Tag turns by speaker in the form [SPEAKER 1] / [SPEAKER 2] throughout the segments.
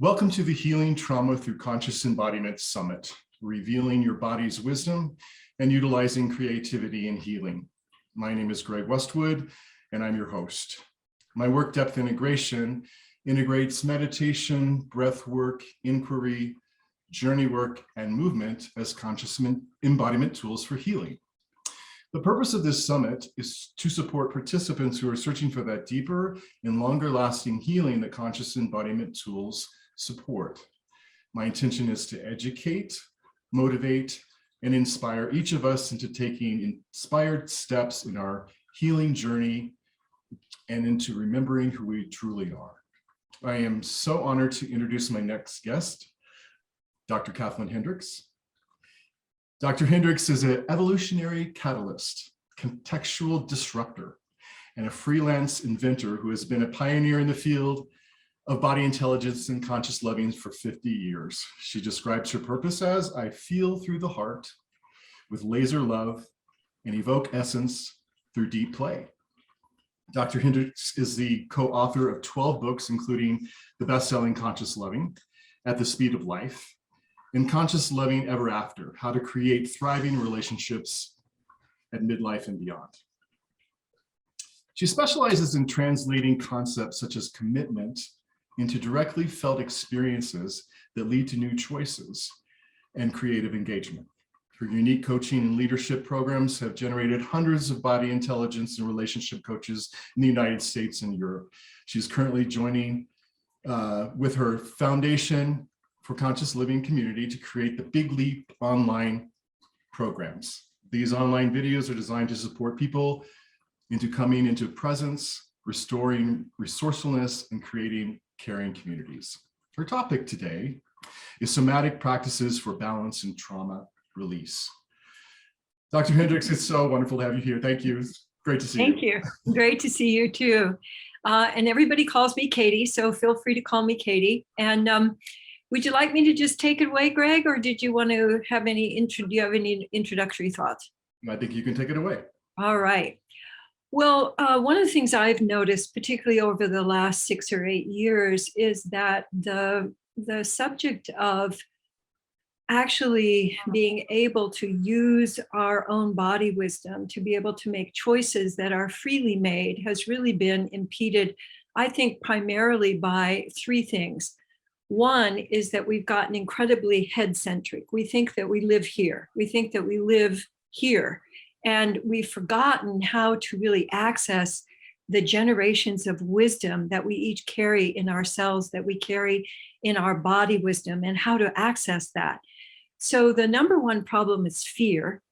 [SPEAKER 1] Welcome to the Healing Trauma Through Conscious Embodiment Summit, revealing your body's wisdom and utilizing creativity in healing. My name is Greg Westwood, and I'm your host. My work depth integration integrates meditation, breath work, inquiry, journey work, and movement as conscious embodiment tools for healing. The purpose of this summit is to support participants who are searching for that deeper and longer lasting healing that conscious embodiment tools support. My intention is to educate, motivate, and inspire each of us into taking inspired steps in our healing journey and into remembering who we truly are. I am so honored to introduce my next guest, Dr. Katie Hendricks. Dr. Hendricks is an evolutionary catalyst, contextual disruptor, and a freelance inventor who has been a pioneer in the field of body intelligence and conscious loving for 50 years. She describes her purpose as, I feel through the heart with laser love and evoke essence through deep play. Dr. Hendricks is the co-author of 12 books, including the best-selling Conscious Loving, At the Speed of Life, and Conscious Loving Ever After, How to Create Thriving Relationships at Midlife and Beyond. She specializes in translating concepts such as commitment into directly felt experiences that lead to new choices and creative engagement. Her unique coaching and leadership programs have generated hundreds of body intelligence and relationship coaches in the United States and Europe. She's currently joining with her foundation for Conscious Living community to create the Big Leap online programs. These online videos are designed to support people into coming into presence, restoring resourcefulness, and creating caring communities. Her topic today is somatic practices for balance and trauma release. Dr. Hendricks, it's so wonderful to have you here. Thank you. It's great to see you.
[SPEAKER 2] Thank you. Great to see you too. And everybody calls me Katie, so feel free to call me Katie. And would you like me to just take it away, Greg, or did you want to have do you have any introductory thoughts?
[SPEAKER 1] I think you can take it away.
[SPEAKER 2] All right. Well, one of the things I've noticed, particularly over the last 6 or 8 years, is that the subject of actually being able to use our own body wisdom to be able to make choices that are freely made has really been impeded, I think, primarily by 3 things. One is that we've gotten incredibly head-centric. We think that we live here. We think that we live here. And we've forgotten how to really access the generations of wisdom that we each carry in ourselves, that we carry in our body wisdom, and how to access that. So the number one problem is fear,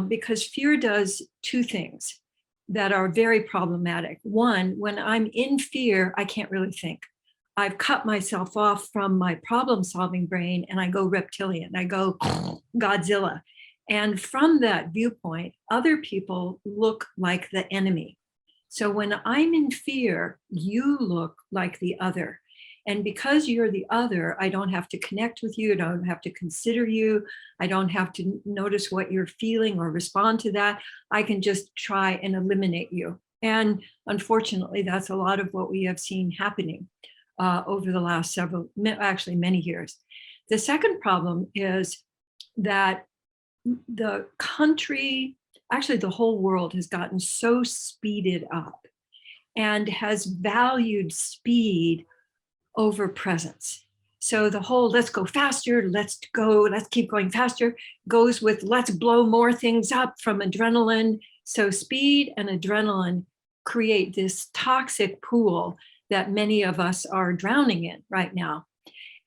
[SPEAKER 2] because fear does 2 things that are very problematic. One, when I'm in fear, I can't really think. I've cut myself off from my problem-solving brain and I go reptilian, I go Godzilla. And from that viewpoint, other people look like the enemy. So when I'm in fear, you look like the other. And because you're the other, I don't have to connect with you. I don't have to consider you. I don't have to notice what you're feeling or respond to that. I can just try and eliminate you. And unfortunately, that's a lot of what we have seen happening over the last many years. The second problem is that the country, actually the whole world, has gotten so speeded up and has valued speed over presence. So the whole let's go faster, let's keep going faster goes with let's blow more things up from adrenaline. So speed and adrenaline create this toxic pool that many of us are drowning in right now.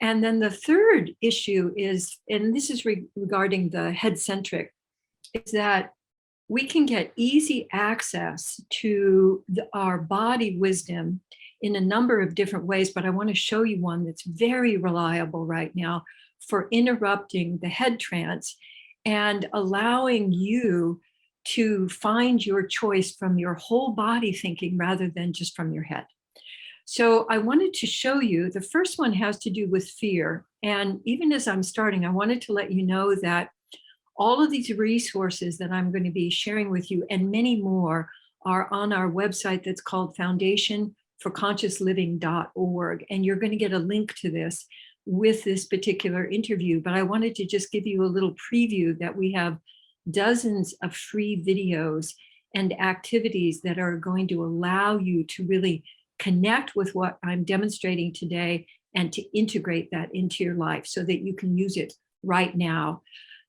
[SPEAKER 2] And then the third issue is, and this is regarding the head-centric, is that we can get easy access to our body wisdom in a number of different ways, but I want to show you one that's very reliable right now for interrupting the head trance and allowing you to find your choice from your whole body thinking rather than just from your head. So I wanted to show you, the first one has to do with fear. And even as I'm starting, I wanted to let you know that all of these resources that I'm going to be sharing with you and many more are on our website that's called Foundation for consciousliving.org. And you're going to get a link to this with this particular interview. But I wanted to just give you a little preview that we have dozens of free videos and activities that are going to allow you to really connect with what I'm demonstrating today and to integrate that into your life so that you can use it right now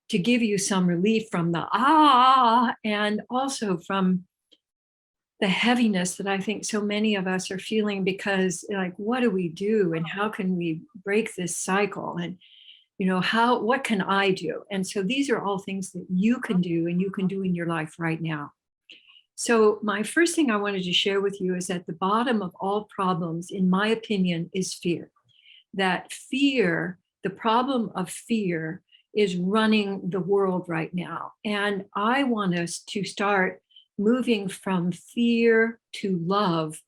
[SPEAKER 2] to give you some relief from the and also from the heaviness that I think so many of us are feeling, because like, what do we do and how can we break this cycle? And what can I do? And so these are all things that you can do and you can do in your life right now. So my first thing I wanted to share with you is at the bottom of all problems, in my opinion, is fear. That fear, the problem of fear, is running the world right now. And I want us to start moving from fear to love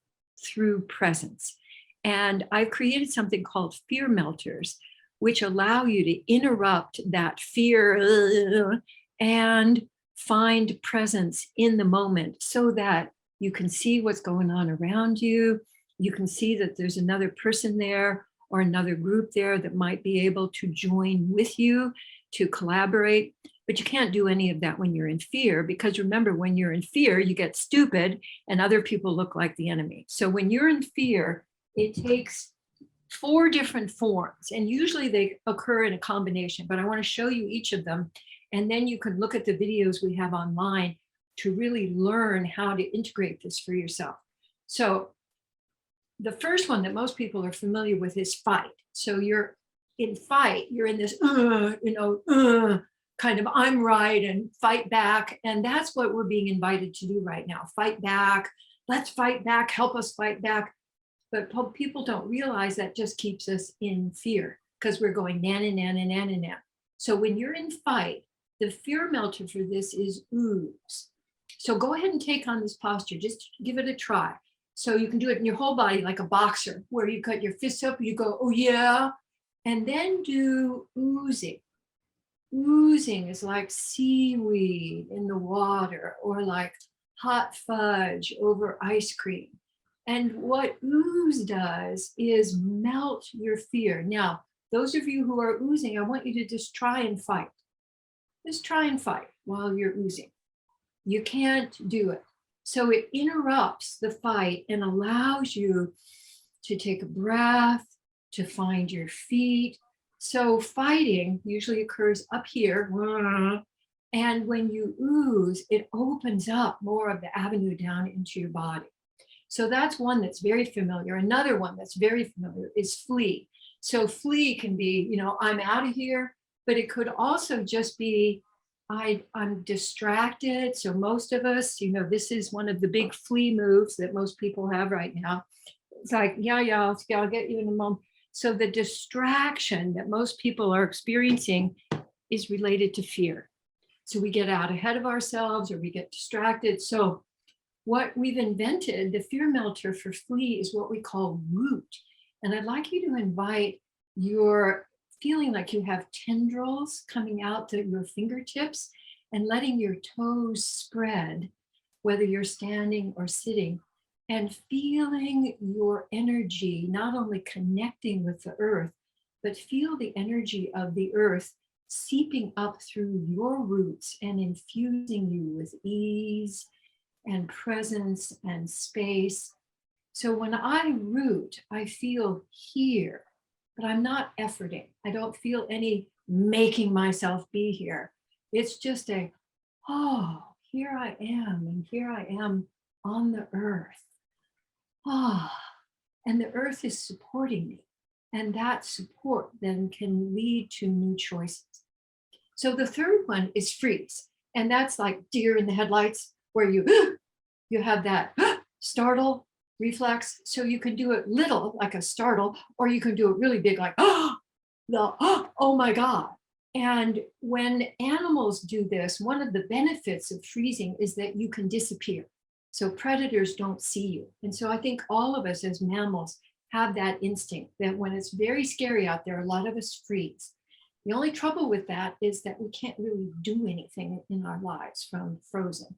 [SPEAKER 2] through presence. And I've created something called fear melters, which allow you to interrupt that fear and find presence in the moment so that you can see what's going on around you. You can see that there's another person there or another group there that might be able to join with you to collaborate. But you can't do any of that when you're in fear, because remember, when you're in fear, you get stupid and other people look like the enemy. So when you're in fear, it takes 4 different forms, and usually they occur in a combination, but I want to show you each of them. And then you can look at the videos we have online to really learn how to integrate this for yourself. So the first one that most people are familiar with is fight. So you're in fight, you're in this, kind of I'm right and fight back. And that's what we're being invited to do right now. Fight back, let's fight back, help us fight back. But people don't realize that just keeps us in fear because we're going nan. So when you're in fight, the fear melter for this is ooze. So go ahead and take on this posture, just give it a try. So you can do it in your whole body like a boxer, where you cut your fists up, you go, oh yeah, and then do oozing. Oozing is like seaweed in the water or like hot fudge over ice cream. And what ooze does is melt your fear. Now, those of you who are oozing, I want you to just try and fight. Just try and fight while you're oozing. You can't do it. So it interrupts the fight and allows you to take a breath, to find your feet. So fighting usually occurs up here. And when you ooze, it opens up more of the avenue down into your body. So that's one that's very familiar. Another one that's very familiar is flee. So flee can be, I'm out of here, but it could also just be, I'm distracted. So most of us, this is one of the big flee moves that most people have right now. It's like, yeah, I'll get you in a moment. So the distraction that most people are experiencing is related to fear. So we get out ahead of ourselves or we get distracted. So what we've invented, the fear melter for flee, is what we call root. And I'd like you to invite your feeling like you have tendrils coming out to your fingertips and letting your toes spread, whether you're standing or sitting, and feeling your energy, not only connecting with the earth, but feel the energy of the earth seeping up through your roots and infusing you with ease and presence and space. So when I root, I feel here, but I'm not efforting. I don't feel any making myself be here. It's just here I am, and here I am on the earth. And the earth is supporting me. And that support then can lead to new choices. So the third one is freeze. And that's like deer in the headlights, where you have that startle reflex. So you can do it little, like a startle, or you can do it really big, like, oh my God. And when animals do this, one of the benefits of freezing is that you can disappear. So predators don't see you. And so I think all of us as mammals have that instinct that when it's very scary out there, a lot of us freeze. The only trouble with that is that we can't really do anything in our lives from frozen.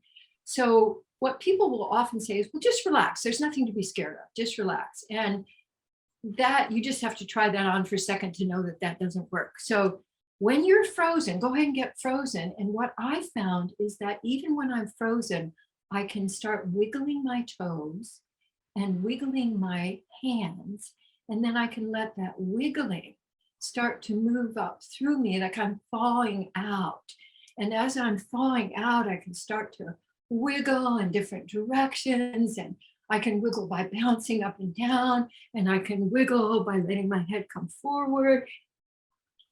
[SPEAKER 2] So what people will often say is, well, just relax. There's nothing to be scared of. Just relax. And that you just have to try that on for a second to know that that doesn't work. So when you're frozen, go ahead and get frozen. And what I found is that even when I'm frozen, I can start wiggling my toes and wiggling my hands. And then I can let that wiggling start to move up through me, like I'm falling out. And as I'm falling out, I can start to wiggle in different directions, and I can wiggle by bouncing up and down, and I can wiggle by letting my head come forward.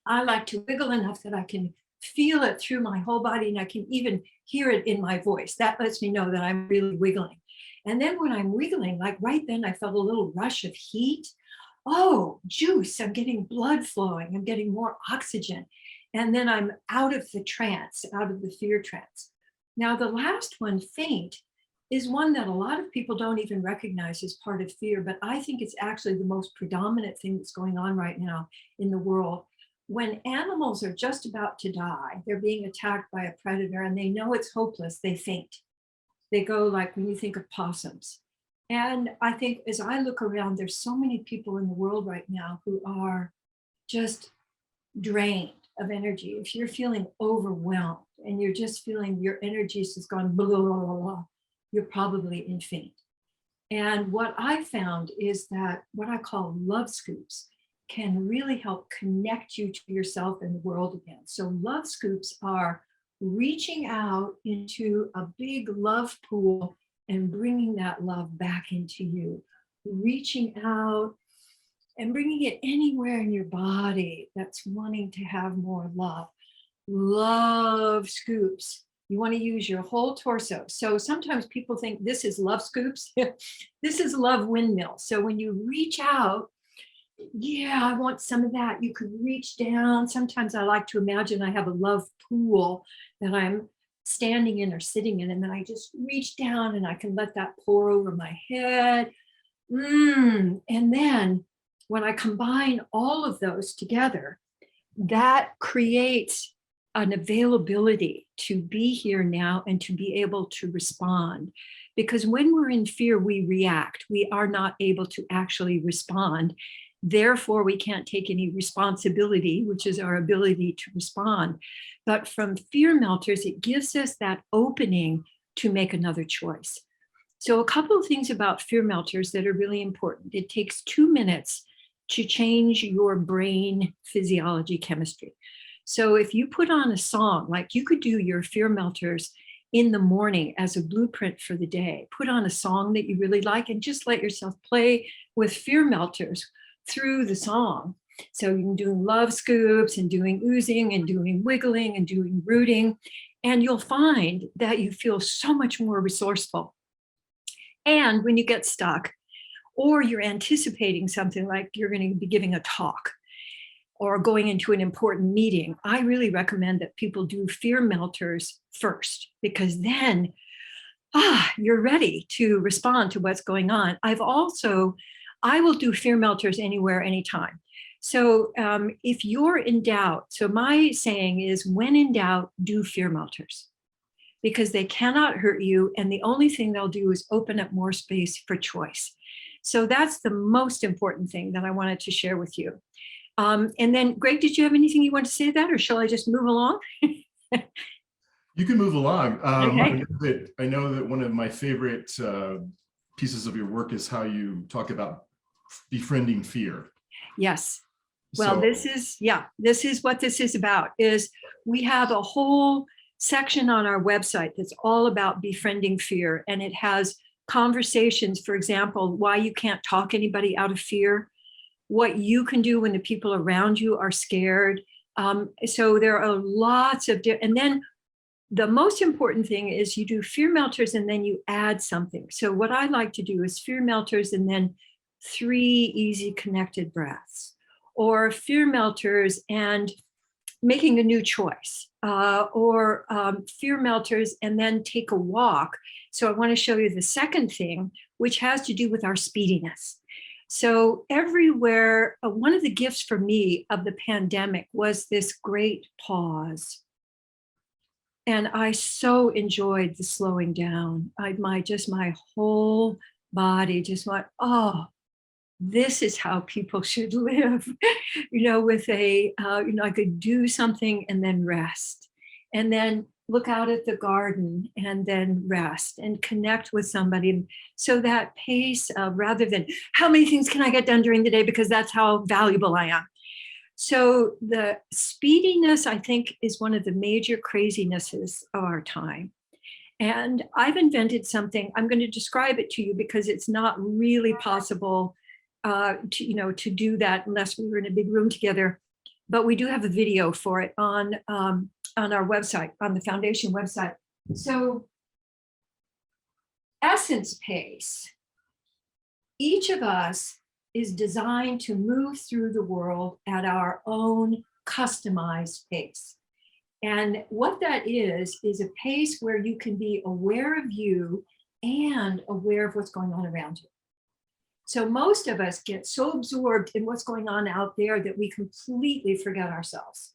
[SPEAKER 2] I like to wiggle enough that I can feel it through my whole body, and I can even hear it in my voice. That lets me know that I'm really wiggling. And then when I'm wiggling, like right then I felt a little rush of heat. Oh, juice, I'm getting blood flowing, I'm getting more oxygen. And then I'm out of the trance, out of the fear trance. Now, the last one, faint, is one that a lot of people don't even recognize as part of fear, but I think it's actually the most predominant thing that's going on right now in the world. When animals are just about to die, they're being attacked by a predator and they know it's hopeless, they faint. They go like when you think of possums. And I think as I look around, there's so many people in the world right now who are just drained of energy. If you're feeling overwhelmed and you're just feeling your energy is just gone blah, blah, blah, blah, blah, you're probably in faint. And what I found is that what I call love scoops can really help connect you to yourself and the world again. So love scoops are reaching out into a big love pool and bringing that love back into you, reaching out and bringing it anywhere in your body that's wanting to have more love. Love scoops. You want to use your whole torso. So sometimes people think this is love scoops. This is love windmill. So when you reach out, yeah, I want some of that. You could reach down. Sometimes I like to imagine I have a love pool that I'm standing in or sitting in, and then I just reach down and I can let that pour over my head. And then when I combine all of those together, that creates an availability to be here now and to be able to respond. Because when we're in fear, we react. We are not able to actually respond. Therefore, we can't take any responsibility, which is our ability to respond. But from fear melters, it gives us that opening to make another choice. So a couple of things about fear melters that are really important. It takes 2 minutes to change your brain physiology chemistry. So if you put on a song, like you could do your fear melters in the morning as a blueprint for the day, put on a song that you really like and just let yourself play with fear melters through the song. So you can do love scoops and doing oozing and doing wiggling and doing rooting. And you'll find that you feel so much more resourceful. And when you get stuck, or you're anticipating something like you're going to be giving a talk or going into an important meeting, I really recommend that people do fear melters first, because then you're ready to respond to what's going on. I will do fear melters anywhere, anytime. So if you're in doubt, so my saying is, when in doubt, do fear melters, because they cannot hurt you. And the only thing they'll do is open up more space for choice. So that's the most important thing that I wanted to share with you. And then, Greg, did you have anything you want to say to that, or shall I just move along?
[SPEAKER 1] You can move along.
[SPEAKER 2] Okay.
[SPEAKER 1] I know that one of my favorite pieces of your work is how you talk about befriending fear.
[SPEAKER 2] Yes. Well, this is what this is about, is we have a whole section on our website that's all about befriending fear. And it has conversations, for example, why you can't talk anybody out of fear, what you can do when the people around you are scared. So there are lots of, and then the most important thing is you do fear melters and then you add something. So what I like to do is fear melters and then 3 easy connected breaths, or fear melters and making a new choice, or fear melters and then take a walk. So I want to show you the second thing, which has to do with our speediness. So everywhere, one of the gifts for me of the pandemic was this great pause. And I so enjoyed the slowing down. My whole body just went, oh, this is how people should live, with I could do something and then rest, and then look out at the garden and then rest and connect with somebody. So that pace of, rather than how many things can I get done during the day, because that's how valuable I am. So the speediness, I think, is one of the major crazinesses of our time. And I've invented something. I'm going to describe it to you because it's not really possible to do that unless we were in a big room together. But we do have a video for it on our website, on the foundation website. So essence pace. Each of us is designed to move through the world at our own customized pace. And what that is a pace where you can be aware of you and aware of what's going on around you. So most of us get so absorbed in what's going on out there that we completely forget ourselves.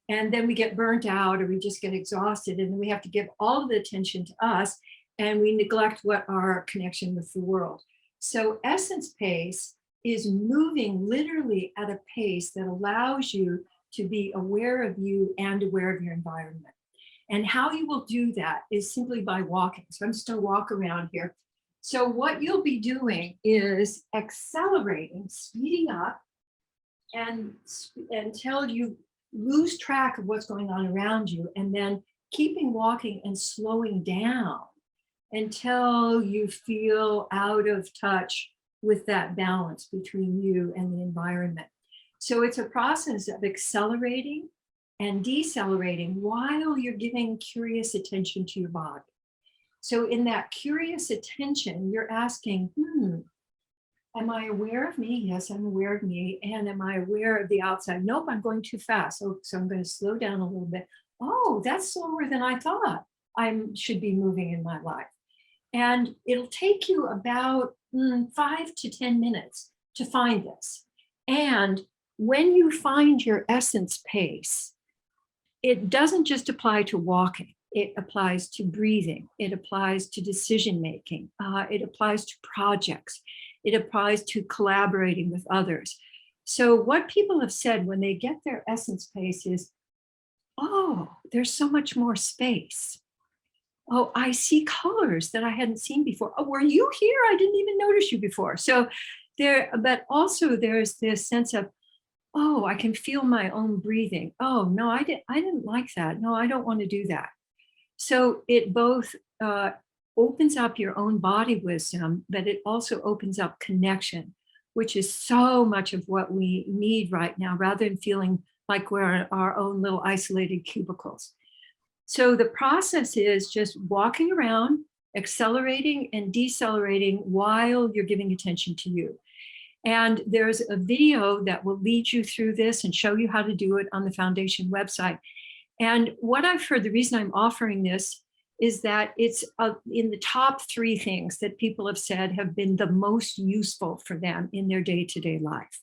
[SPEAKER 2] And then we get burnt out, or we just get exhausted, and then we have to give all of the attention to us, and we neglect what our connection with the world. So essence pace is moving literally at a pace that allows you to be aware of you and aware of your environment. And how you will do that is simply by walking. So I'm just going to walk around here. So what you'll be doing is accelerating, speeding up, and until you lose track of what's going on around you, and then keeping walking and slowing down until you feel out of touch with that balance between you and the environment. So it's a process of accelerating and decelerating while you're giving curious attention to your body. So in that curious attention, you're asking, am I aware of me? Yes, I'm aware of me. And am I aware of the outside? Nope, I'm going too fast. So I'm going to slow down a little bit. Oh, that's slower than I thought I should be moving in my life. And it'll take you about 5 to 10 minutes to find this. And when you find your essence pace, it doesn't just apply to walking. It applies to breathing. It applies to decision making. It applies to projects. It applies to collaborating with others. So what people have said when they get their essence pace is, oh, there's so much more space. Oh, I see colors that I hadn't seen before. Oh, were you here? I didn't even notice you before. So but also there's this sense of, oh, I can feel my own breathing. Oh, no, I didn't like that. No, I don't want to do that. So it both opens up your own body wisdom, but it also opens up connection, which is so much of what we need right now, rather than feeling like we're in our own little isolated cubicles. So the process is just walking around, accelerating and decelerating while you're giving attention to you. And there's a video that will lead you through this and show you how to do it on the foundation website. And what I've heard, the reason I'm offering this is that it's in the top 3 things that people have said have been the most useful for them in their day-to-day life.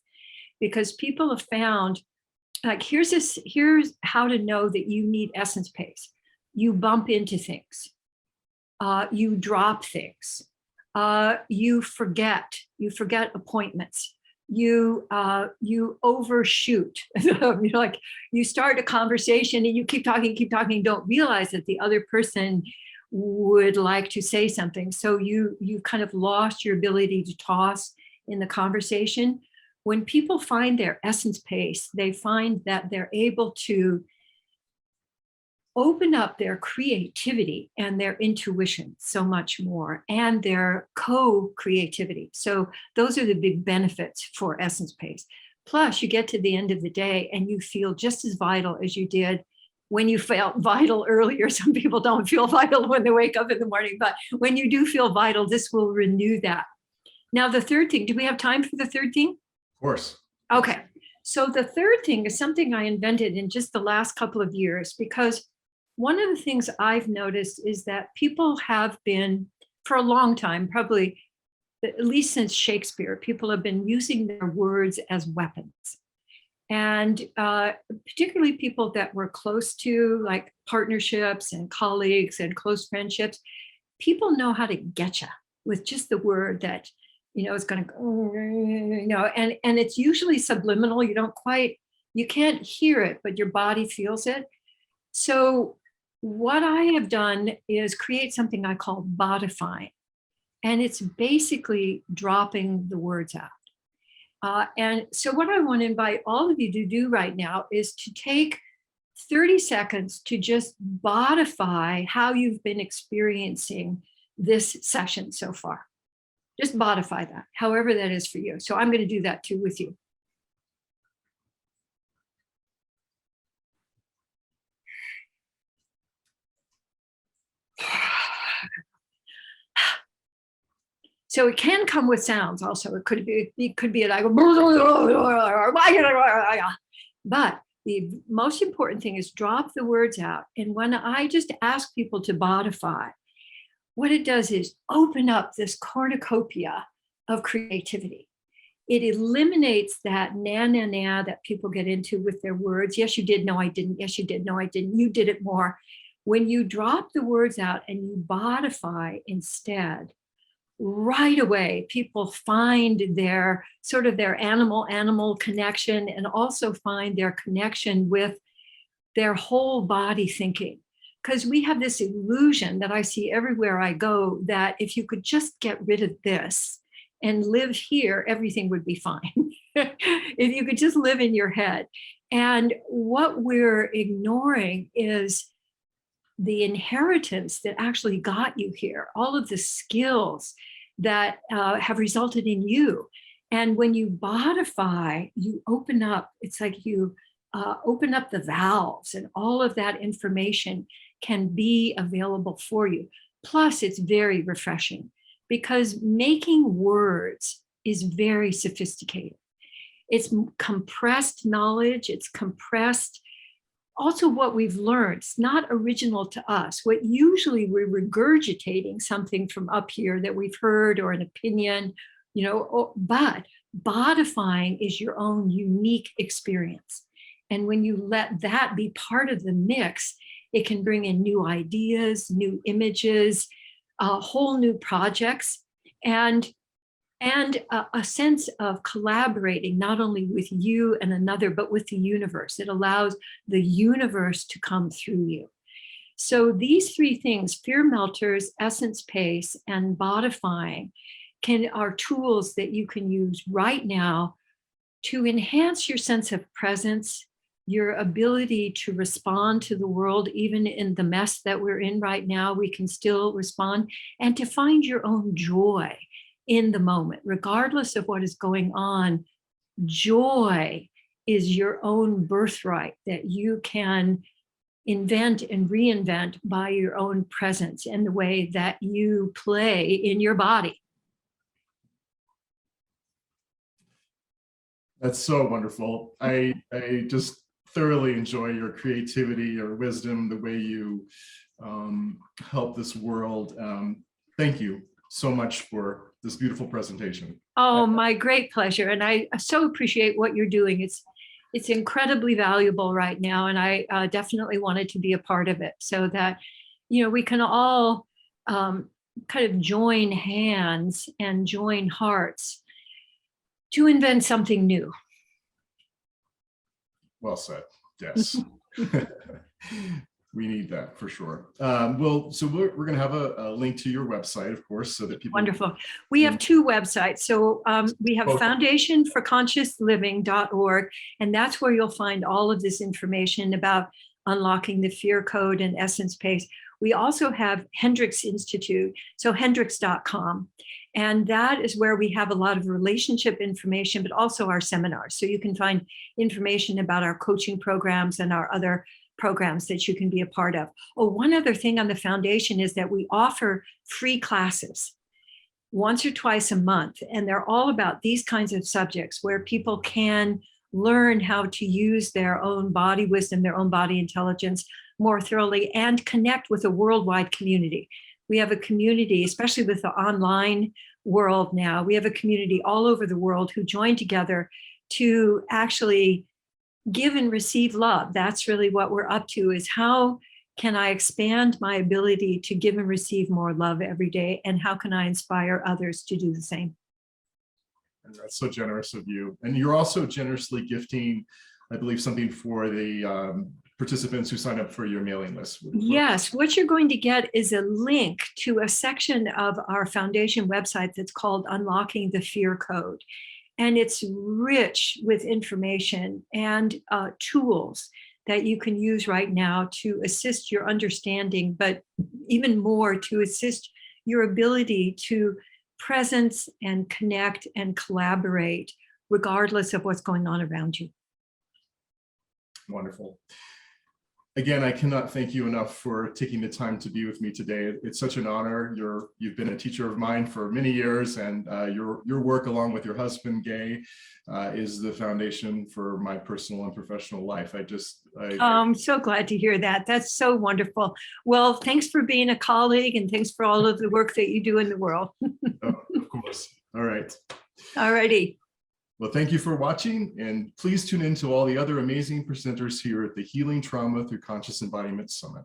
[SPEAKER 2] Because people have found, like, here's how to know that you need essence pace. You bump into things. You drop things. You forget appointments. You overshoot. Like, you start a conversation and you keep talking, don't realize that the other person would like to say something. So you kind of lost your ability to toss in the conversation. When people find their essence pace, they find that they're able to open up their creativity and their intuition so much more, and their co-creativity. So those are the big benefits for essence pace. Plus, you get to the end of the day and you feel just as vital as you did when you felt vital earlier. Some people don't feel vital when they wake up in the morning, but when you do feel vital, this will renew that. Now, the third thing, do we have time for the third thing?
[SPEAKER 1] Of course.
[SPEAKER 2] Okay. So the third thing is something I invented in just the last couple of years, because one of the things I've noticed is that people have been, for a long time, probably at least since Shakespeare, people have been using their words as weapons. And particularly people that we're close to, like partnerships and colleagues and close friendships, people know how to get you with just the word that, is going to go, and it's usually subliminal. You can't hear it, but your body feels it. So what I have done is create something I call bodifying. And it's basically dropping the words out. And so what I want to invite all of you to do right now is to take 30 seconds to just bodify how you've been experiencing this session so far. Just bodify that, however that is for you. So I'm going to do that too with you. So it can come with sounds also. It could be like, but the most important thing is drop the words out. And when I just ask people to bodify, what it does is open up this cornucopia of creativity. It eliminates that na that people get into with their words. Yes, you did. No, I didn't. Yes, you did. No, I didn't. You did it more. When you drop the words out and you bodify instead, right away, people find their sort of their animal connection, and also find their connection with their whole body thinking. Because we have this illusion that I see everywhere I go, that if you could just get rid of this and live here, everything would be fine. If you could just live in your head. And what we're ignoring is the inheritance that actually got you here, all of the skills that have resulted in you. And when you bodify, you open up, it's like you open up the valves, and all of that information can be available for you. Plus, it's very refreshing, because making words is very sophisticated. It's compressed knowledge, it's compressed also what we've learned. It's not original to us. What usually we're regurgitating something from up here that we've heard, or an opinion, but bodifying is your own unique experience. And when you let that be part of the mix, it can bring in new ideas, new images, whole new projects, and a sense of collaborating, not only with you and another, but with the universe. It allows the universe to come through you. So these three things, fear melters, essence pace, and bodifying, are tools that you can use right now to enhance your sense of presence, your ability to respond to the world. Even in the mess that we're in right now, we can still respond, and to find your own joy in the moment, regardless of what is going on. Joy is your own birthright that you can invent and reinvent by your own presence and the way that you play in your body.
[SPEAKER 1] That's so wonderful. I just thoroughly enjoy your creativity, your wisdom, the way you help this world. Thank you so much for this beautiful presentation.
[SPEAKER 2] Oh, my great pleasure. And I so appreciate what you're doing. It's incredibly valuable right now. And I definitely wanted to be a part of it, so that, we can all kind of join hands and join hearts to invent something new.
[SPEAKER 1] Well said. Yes. We need that for sure. Well, so we're going to have a link to your website, of course, so that people.
[SPEAKER 2] Wonderful. We have two websites. So we have foundationforconsciousliving.org, and that's where you'll find all of this information about unlocking the fear code and essence pace. We also have Hendricks Institute, so hendricks.com. And that is where we have a lot of relationship information, but also our seminars. So you can find information about our coaching programs and our other programs that you can be a part of. Oh, one other thing on the foundation is that we offer free classes once or twice a month. And they're all about these kinds of subjects where people can learn how to use their own body wisdom, their own body intelligence more thoroughly, and connect with a worldwide community. We have a community, especially with the online world now, we have a community all over the world who join together to actually give and receive love. That's really what we're up to, is how can I expand my ability to give and receive more love every day? And how can I inspire others to do the same?
[SPEAKER 1] And that's so generous of you. And you're also generously gifting, I believe, something for the participants who sign up for your mailing list.
[SPEAKER 2] Yes, what you're going to get is a link to a section of our foundation website that's called Unlocking the Fear Code. And it's rich with information and tools that you can use right now to assist your understanding, but even more to assist your ability to presence and connect and collaborate regardless of what's going on around you.
[SPEAKER 1] Wonderful. Again, I cannot thank you enough for taking the time to be with me today. It's such an honor. You've been a teacher of mine for many years, and your work, along with your husband, Gay, is the foundation for my personal and professional life.
[SPEAKER 2] I'm so glad to hear that. That's so wonderful. Well, thanks for being a colleague, and thanks for all of the work that you do in the world.
[SPEAKER 1] Oh, of course. All right.
[SPEAKER 2] All righty.
[SPEAKER 1] Well, thank you for watching, and please tune in to all the other amazing presenters here at the Healing Trauma Through Conscious Embodiment Summit.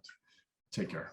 [SPEAKER 1] Take care.